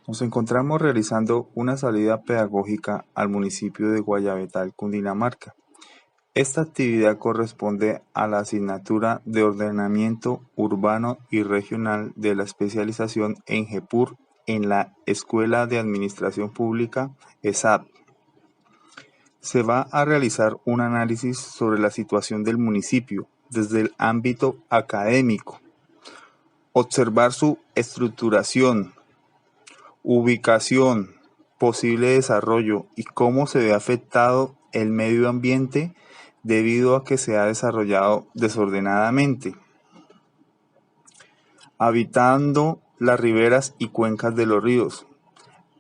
Nos encontramos realizando una salida pedagógica al municipio de Guayabetal, Cundinamarca. Esta actividad corresponde a la asignatura de Ordenamiento Urbano y Regional de la especialización en GEPUR en la Escuela de Administración Pública ESAP. Se va a realizar un análisis sobre la situación del municipio desde el ámbito académico, observar su estructuración, ubicación, posible desarrollo y cómo se ve afectado el medio ambiente debido a que se ha desarrollado desordenadamente, habitando las riberas y cuencas de los ríos.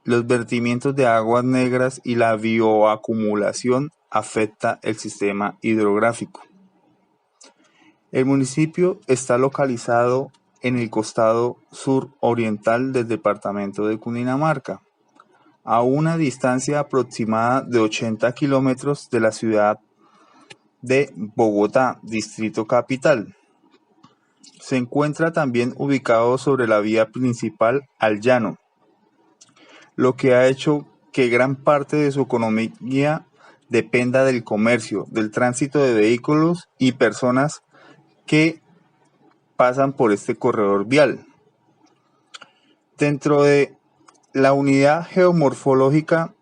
Los vertimientos de aguas negras y la bioacumulación afecta el sistema hidrográfico. El municipio está localizado en el costado suroriental del departamento de Cundinamarca, a una distancia aproximada de 80 kilómetros de la ciudad de Bogotá, Distrito Capital. Se encuentra también ubicado sobre la vía principal al llano, lo que ha hecho que gran parte de su economía dependa del comercio, del tránsito de vehículos y personas que pasan por este corredor vial. Dentro de la unidad geomorfológica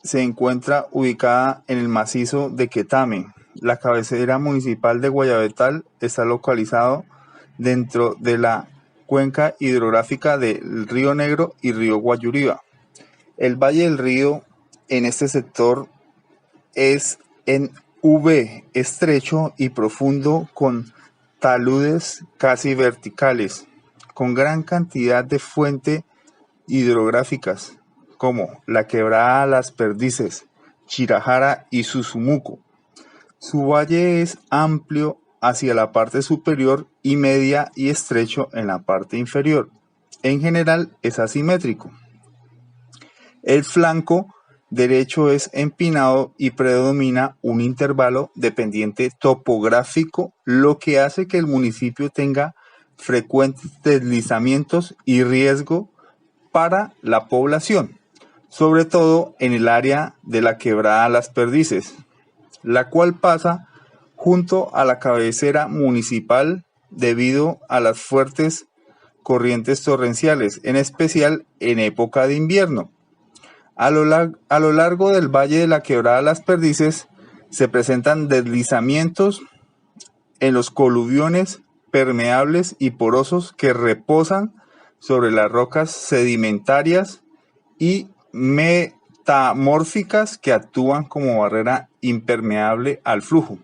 se encuentra ubicada en el macizo de Quetame. La cabecera municipal de Guayabetal está localizado dentro de la cuenca hidrográfica del Río Negro y Río Guayuriba. El valle del río en este sector es en V, estrecho y profundo, con taludes casi verticales, con gran cantidad de fuentes hidrográficas como la Quebrada Las Perdices, Chirajara y Susumuco. Su valle es amplio hacia la parte superior y media y estrecho en la parte inferior. En general es asimétrico. El flanco derecho es empinado y predomina un intervalo de pendiente topográfico, lo que hace que el municipio tenga frecuentes deslizamientos y riesgo para la población, sobre todo en el área de la Quebrada Las Perdices, la cual pasa junto a la cabecera municipal debido a las fuertes corrientes torrenciales, en especial en época de invierno. A lo largo del valle de la Quebrada Las Perdices se presentan deslizamientos en los coluviones permeables y porosos que reposan sobre las rocas sedimentarias y metamórficas que actúan como barrera impermeable al flujo.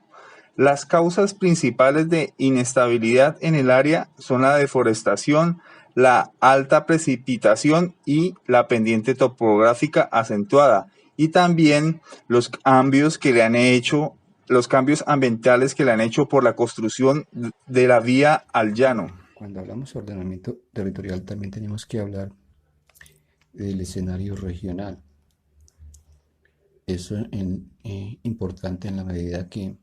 Las causas principales de inestabilidad en el área son la deforestación, la alta precipitación y la pendiente topográfica acentuada, y también los cambios ambientales que le han hecho por la construcción de la vía al llano. Bueno, cuando hablamos de ordenamiento territorial también tenemos que hablar del escenario regional. Eso es importante en la medida que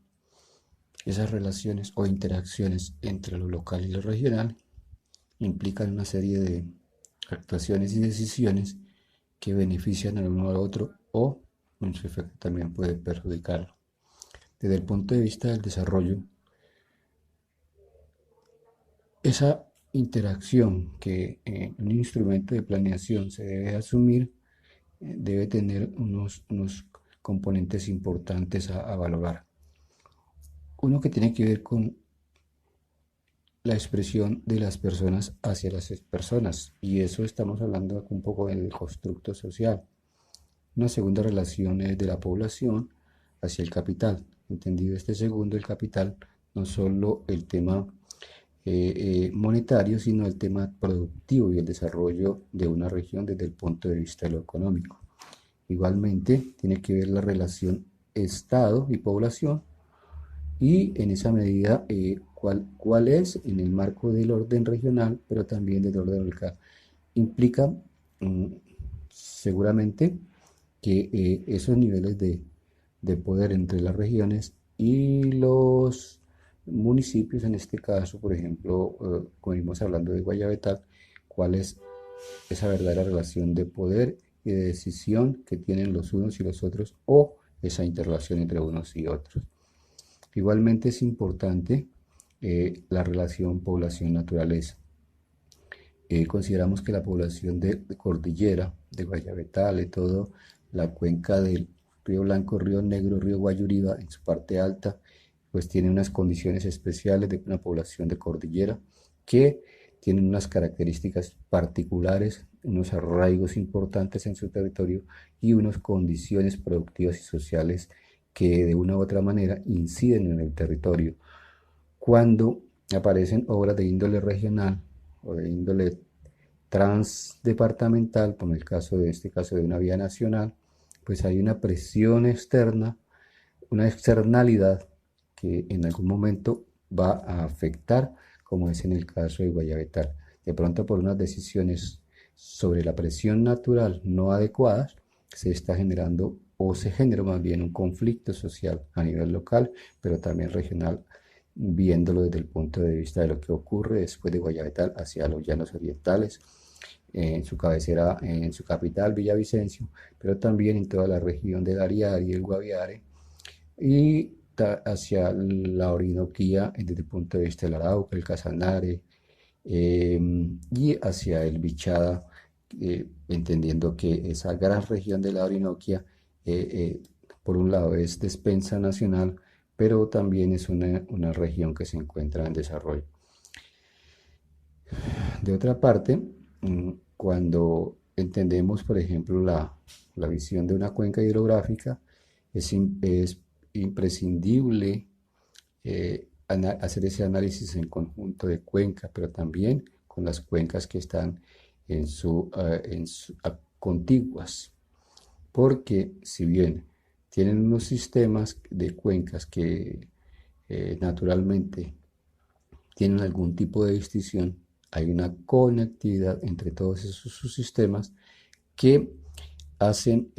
esas relaciones o interacciones entre lo local y lo regional implican una serie de actuaciones y decisiones que benefician al uno al otro o en su efecto también puede perjudicarlo. Desde el punto de vista del desarrollo, esa interacción que un instrumento de planeación se debe asumir debe tener unos componentes importantes a valorar. Uno que tiene que ver con la expresión de las personas hacia las personas, y eso estamos hablando un poco del constructo social. Una segunda relación es de la población hacia el capital, entendido este segundo, el capital, no solo el tema monetario, sino el tema productivo y el desarrollo de una región desde el punto de vista de lo económico. Igualmente, tiene que ver la relación Estado y población y en esa medida cuál es en el marco del orden regional, pero también del orden local. Implica seguramente que esos niveles de poder entre las regiones y los municipios, en este caso, por ejemplo, como venimos hablando de Guayabetal, cuál es esa verdadera relación de poder y de decisión que tienen los unos y los otros, o esa interrelación entre unos y otros. Igualmente es importante la relación población-naturaleza. Consideramos que la población de Cordillera, de Guayabetal, de toda la cuenca del Río Blanco, Río Negro, Río Guayuriba, en su parte alta, pues tiene unas condiciones especiales de una población de cordillera que tienen unas características particulares, unos arraigos importantes en su territorio y unas condiciones productivas y sociales que de una u otra manera inciden en el territorio. Cuando aparecen obras de índole regional o de índole transdepartamental, como el caso de este caso de una vía nacional, pues hay una presión externa, una externalidad que en algún momento va a afectar, como es en el caso de Guayabetal. De pronto por unas decisiones sobre la presión natural no adecuadas, se está generando o se genera más bien un conflicto social a nivel local, pero también regional, viéndolo desde el punto de vista de lo que ocurre después de Guayabetal hacia los llanos orientales, en su cabecera, en su capital, Villavicencio, pero también en toda la región de Dariari y el Guaviare, y hacia la Orinoquía desde el punto de vista del Arauca, el Casanare, y hacia el Bichada, entendiendo que esa gran región de la Orinoquia, por un lado es despensa nacional, pero también es una región que se encuentra en desarrollo. De otra parte, cuando entendemos, por ejemplo, la visión de una cuenca hidrográfica, es imprescindible hacer ese análisis en conjunto de cuenca, pero también con las cuencas que están contiguas, porque si bien tienen unos sistemas de cuencas que naturalmente tienen algún tipo de distinción, hay una conectividad entre todos esos subsistemas que hacen,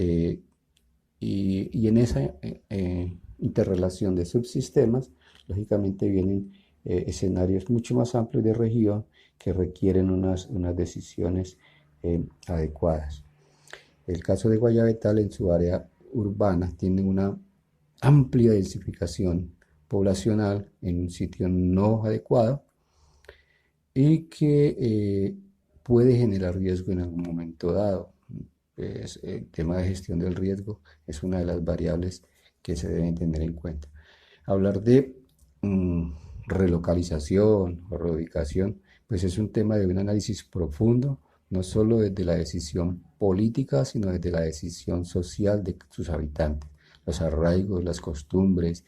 y en esa interrelación de subsistemas, lógicamente vienen escenarios mucho más amplios de región que requieren unas decisiones adecuadas. El caso de Guayabetal en su área urbana tiene una amplia densificación poblacional en un sitio no adecuado y que puede generar riesgo en algún momento dado. El tema de gestión del riesgo es una de las variables que se deben tener en cuenta. Hablar de relocalización o reubicación, pues es un tema de un análisis profundo, no solo desde la decisión política, sino desde la decisión social de sus habitantes, los arraigos, las costumbres,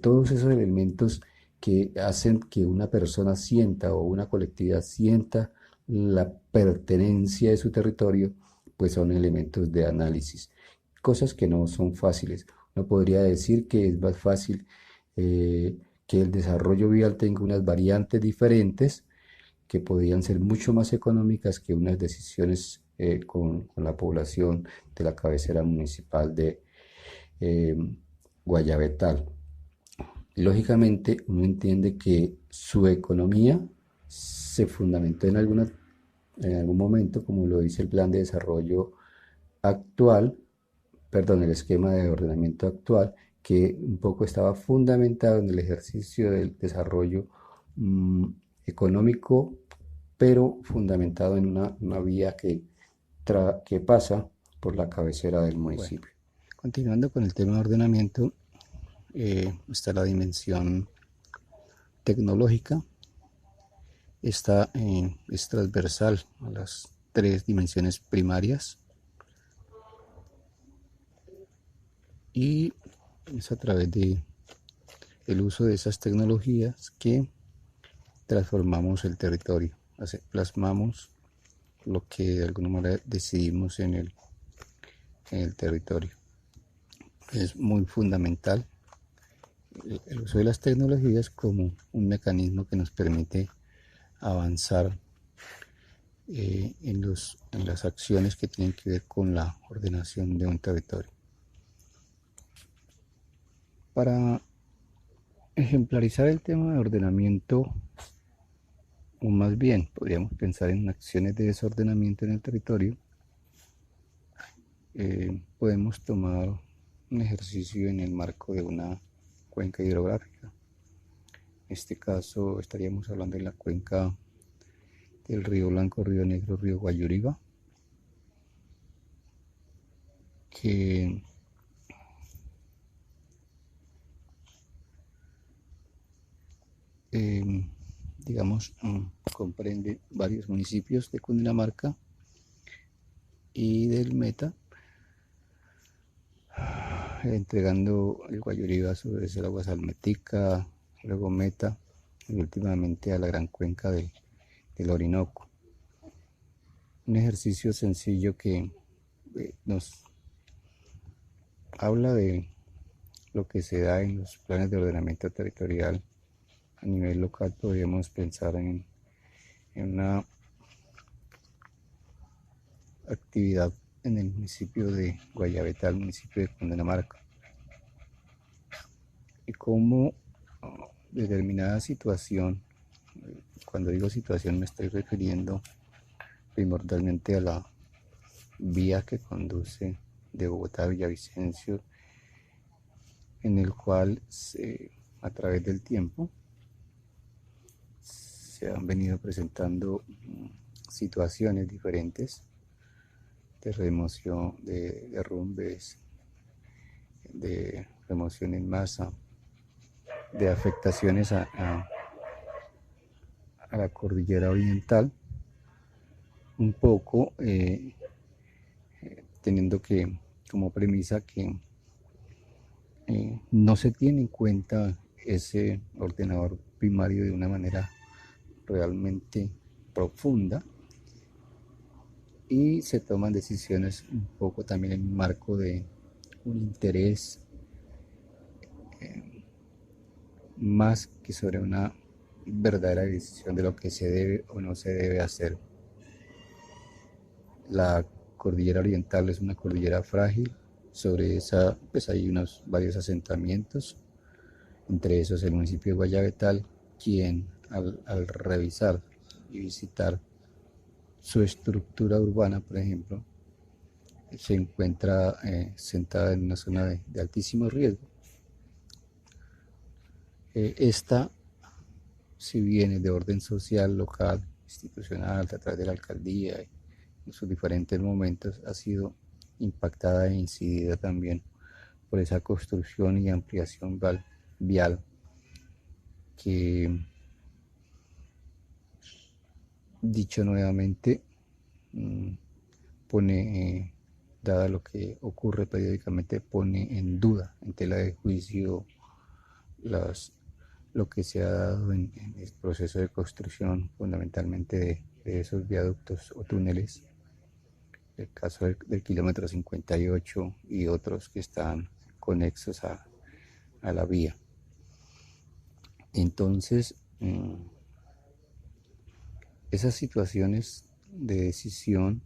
todos esos elementos que hacen que una persona sienta o una colectividad sienta la pertenencia de su territorio, pues son elementos de análisis, cosas que no son fáciles. Uno podría decir que es más fácil que el desarrollo vial tenga unas variantes diferentes que podrían ser mucho más económicas que unas decisiones con la población de la cabecera municipal de eh, Guayabetal. Lógicamente, uno entiende que su economía se fundamentó en algún momento, como lo dice el plan de desarrollo actual, perdón, el esquema de ordenamiento actual, que un poco estaba fundamentado en el ejercicio del desarrollo mm, económico, pero fundamentado en una vía que pasa por la cabecera del municipio. Bueno, continuando con el tema de ordenamiento, está la dimensión tecnológica, es transversal a las tres dimensiones primarias y es a través de el uso de esas tecnologías que transformamos el territorio, plasmamos lo que de alguna manera decidimos en el territorio. Es muy fundamental el uso de las tecnologías como un mecanismo que nos permite avanzar en las acciones que tienen que ver con la ordenación de un territorio. Para ejemplarizar el tema de ordenamiento o más bien podríamos pensar en acciones de desordenamiento en el territorio, podemos tomar un ejercicio en el marco de una cuenca hidrográfica. En este caso estaríamos hablando de la cuenca del río Blanco, río Negro, río Guayuriba, que digamos comprende varios municipios de Cundinamarca y del Meta, entregando el Guayuriba sobre el agua salmetica, luego Meta y últimamente a la gran cuenca del Orinoco. Un ejercicio sencillo que nos habla de lo que se da en los planes de ordenamiento territorial a nivel local. Podríamos pensar en una actividad en el municipio de Guayabetal, municipio de Cundinamarca, y cómo determinada situación, cuando digo situación me estoy refiriendo primordialmente a la vía que conduce de Bogotá a Villavicencio, en el cual a través del tiempo se han venido presentando situaciones diferentes de remoción, de derrumbes, de remoción en masa, de afectaciones a la cordillera oriental, un poco teniendo que como premisa que no se tiene en cuenta ese ordenador primario de una manera realmente profunda, y se toman decisiones un poco también en el marco de un interés más que sobre una verdadera decisión de lo que se debe o no se debe hacer. La cordillera oriental es una cordillera frágil. Sobre esa pues hay varios asentamientos, entre esos el municipio de Guayabetal, quien al revisar y visitar su estructura urbana, por ejemplo, se encuentra sentada en una zona de altísimo riesgo. Esta, si bien es de orden social, local, institucional, a través de la alcaldía, en sus diferentes momentos, ha sido impactada e incidida también por esa construcción y ampliación vial que, dicho nuevamente, pone, dada lo que ocurre periódicamente, pone en duda, en tela de juicio, lo que se ha dado en el proceso de construcción, fundamentalmente de esos viaductos o túneles, el caso del kilómetro 58 y otros que están conexos a la vía. Entonces, esas situaciones de decisión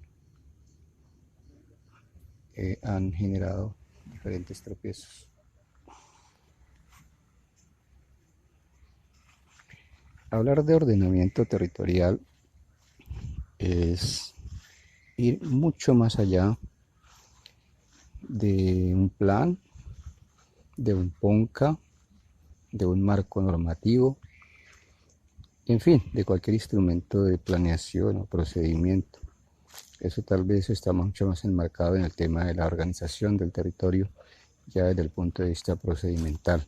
han generado diferentes tropiezos. Hablar de ordenamiento territorial es ir mucho más allá de un plan, de un PONCA, de un marco normativo, en fin, de cualquier instrumento de planeación o procedimiento. Eso tal vez está mucho más enmarcado en el tema de la organización del territorio, ya desde el punto de vista procedimental.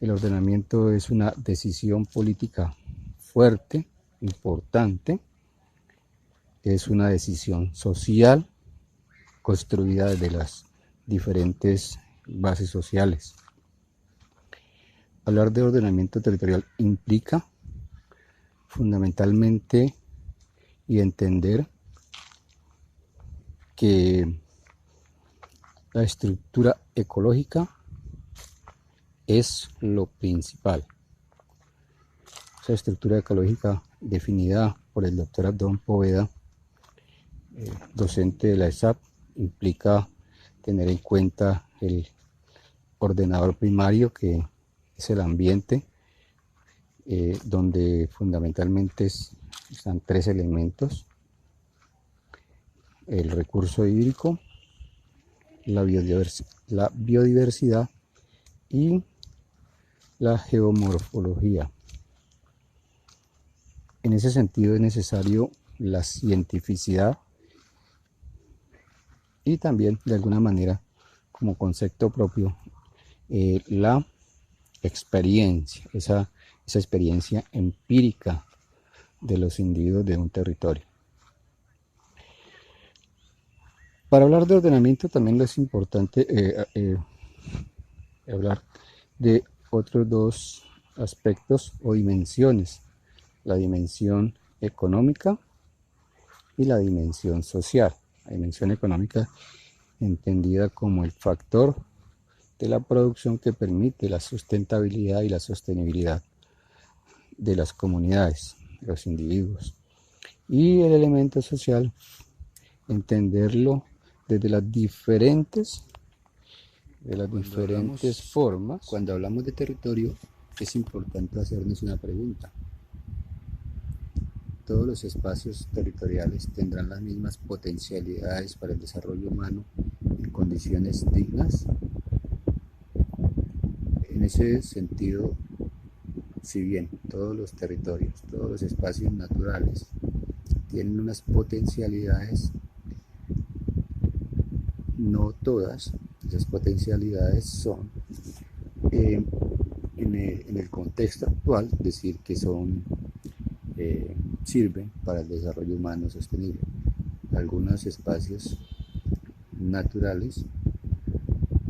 El ordenamiento es una decisión política fuerte, importante, es una decisión social construida desde las diferentes bases sociales. Hablar de ordenamiento territorial implica fundamentalmente y entender que la estructura ecológica es lo principal. Esa estructura ecológica definida por el doctor Abdón Poveda, docente de la ESAP, implica tener en cuenta el ordenador primario, que es el ambiente, donde fundamentalmente están tres elementos: el recurso hídrico, la biodiversidad y la geomorfología. En ese sentido es necesario la cientificidad y también, de alguna manera, como concepto propio, la experiencia, esa experiencia empírica de los individuos de un territorio. Para hablar de ordenamiento también es importante hablar de otros dos aspectos o dimensiones: la dimensión económica y la dimensión social. La dimensión económica entendida como el factor de la producción que permite la sustentabilidad y la sostenibilidad de las comunidades, de los individuos. Y el elemento social, entenderlo desde las diferentes formas. Cuando hablamos de territorio, es importante hacernos una pregunta: ¿todos los espacios territoriales tendrán las mismas potencialidades para el desarrollo humano en condiciones dignas? En ese sentido, si bien todos los territorios, todos los espacios naturales tienen unas potencialidades, no todas esas potencialidades son, en el contexto actual, decir que sirven para el desarrollo humano sostenible. Algunos espacios naturales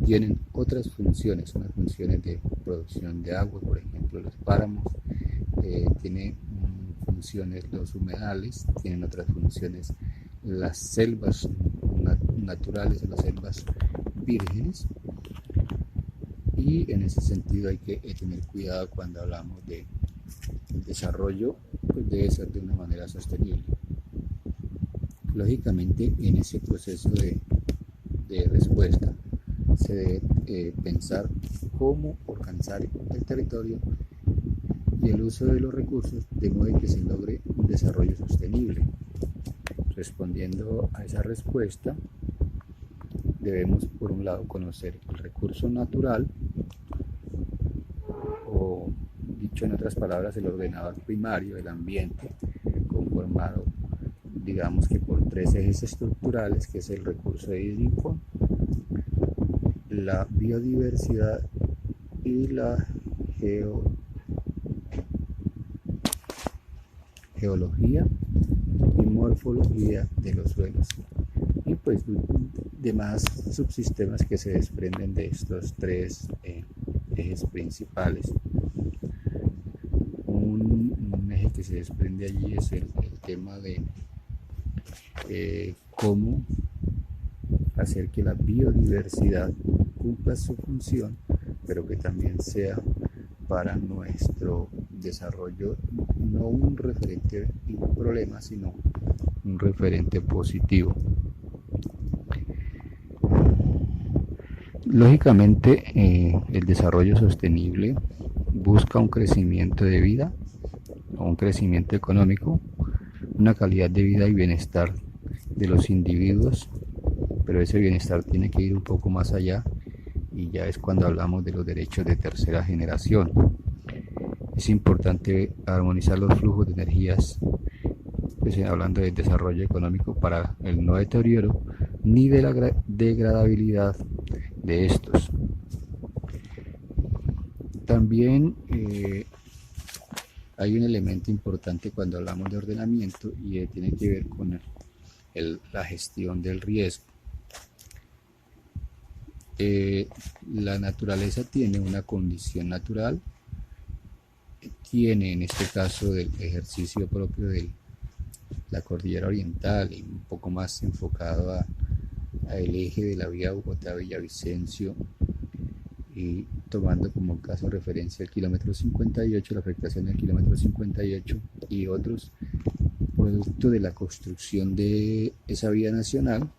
tienen otras funciones, unas funciones de producción de agua, por ejemplo los páramos, tienen funciones los humedales, tienen otras funciones las selvas naturales o las selvas vírgenes, y en ese sentido hay que tener cuidado cuando hablamos de desarrollo, pues debe ser de una manera sostenible. Lógicamente, en ese proceso de respuesta se debe pensar cómo organizar el territorio y el uso de los recursos de modo que se logre un desarrollo sostenible. Respondiendo a esa respuesta, debemos, por un lado, conocer el recurso natural, o dicho en otras palabras, el ordenador primario del ambiente, conformado, digamos que por tres ejes estructurales, que es el recurso hídrico, la biodiversidad y la geología y morfología de los suelos, y pues demás subsistemas que se desprenden de estos tres ejes principales. Un eje que se desprende allí es el tema de cómo hacer que la biodiversidad cumpla su función, pero que también sea para nuestro desarrollo no un referente y un problema, sino un referente positivo. Lógicamente, el desarrollo sostenible busca un crecimiento de vida, un crecimiento económico, una calidad de vida y bienestar de los individuos, pero ese bienestar tiene que ir un poco más allá, y ya es cuando hablamos de los derechos de tercera generación. Es importante armonizar los flujos de energías, pues, hablando de desarrollo económico, para el no deterioro ni de la degradabilidad de estos. También hay un elemento importante cuando hablamos de ordenamiento, y tiene que ver con la gestión del riesgo. La naturaleza tiene una condición natural, tiene en este caso del ejercicio propio de la cordillera oriental y un poco más enfocado al eje de la vía Bogotá-Villavicencio, y tomando como caso referencia el kilómetro 58, la afectación del kilómetro 58 y otros, producto de la construcción de esa vía nacional,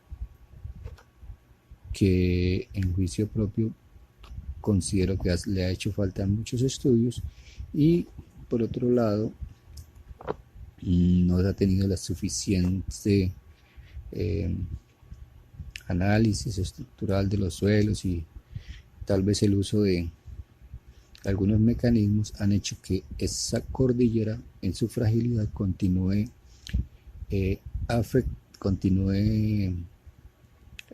que en juicio propio considero que le ha hecho falta muchos estudios, y por otro lado, no se ha tenido la suficiente análisis estructural de los suelos, y tal vez el uso de algunos mecanismos han hecho que esa cordillera en su fragilidad continúe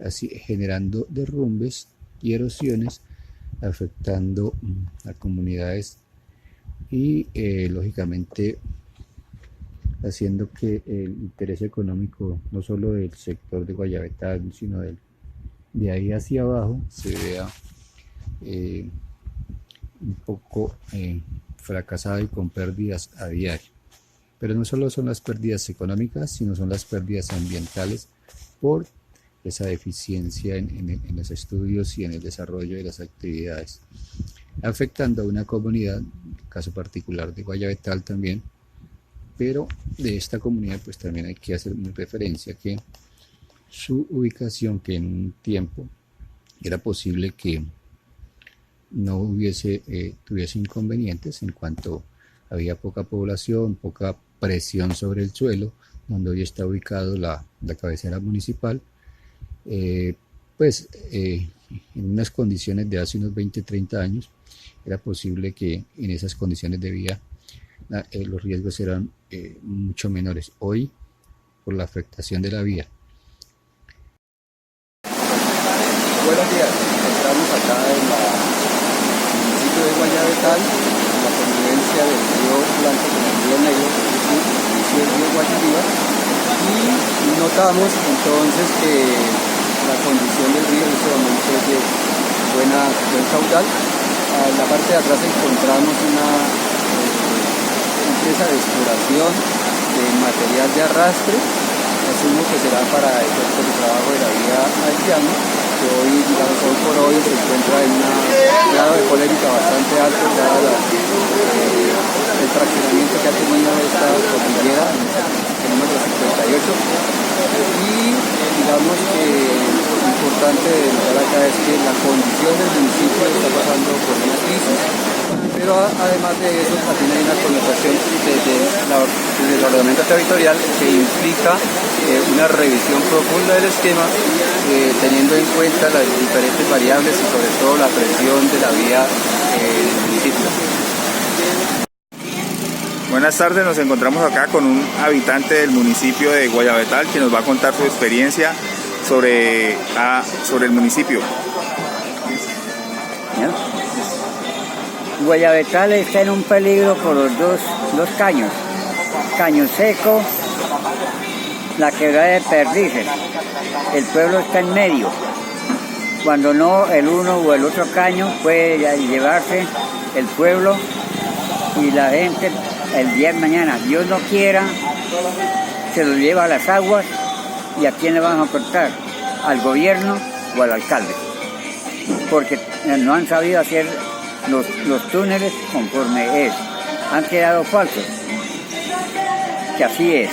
así, generando derrumbes y erosiones, afectando a comunidades y lógicamente haciendo que el interés económico no solo del sector de Guayabetal, sino de ahí hacia abajo se vea un poco fracasado y con pérdidas a diario. Pero no solo son las pérdidas económicas, sino son las pérdidas ambientales por esa deficiencia en los estudios y en el desarrollo de las actividades, afectando a una comunidad, en el caso particular de Guayabetal también, pero de esta comunidad pues también hay que hacer referencia que su ubicación, que en un tiempo era posible que no tuviese inconvenientes en cuanto había poca población, poca presión sobre el suelo, donde hoy está ubicado la cabecera municipal, en unas condiciones de hace unos 20-30 años, era posible que en esas condiciones de vía los riesgos eran mucho menores. Hoy, por la afectación de la vía. Buenos días, estamos acá en el municipio de Guayabetal, en la convivencia del río Blanco con el río Negro, es decir, el río Guayabiba, y notamos entonces que la condición del río en este momento es de buen caudal. En la parte de atrás encontramos una empresa de exploración de material de arrastre. Asumo que será para el trabajo de la vía al llano, que hoy por hoy se encuentra en un grado de polémica bastante alto, dado el fraccionamiento que ha tenido esta cordillera en el número 58. Y digamos que lo importante de notar acá es que la condición del municipio está pasando por una crisis, pero además de eso también hay una connotación desde el ordenamiento territorial que implica una revisión profunda del esquema, teniendo en cuenta las diferentes variables y sobre todo la presión de la vía en el municipio. Buenas tardes, nos encontramos acá con un habitante del municipio de Guayabetal que nos va a contar su experiencia sobre el municipio. Guayabetal está en un peligro por los dos caños, Caño Seco, la quebrada de Perdices. El pueblo está en medio. Cuando no, el uno o el otro caño puede llevarse el pueblo y la gente el día de mañana, Dios no quiera, se lo lleva a las aguas. ¿Y a quién le van a cortar? ¿Al gobierno o al alcalde? Porque no han sabido hacer los túneles conforme es. Han quedado falsos. Que así es.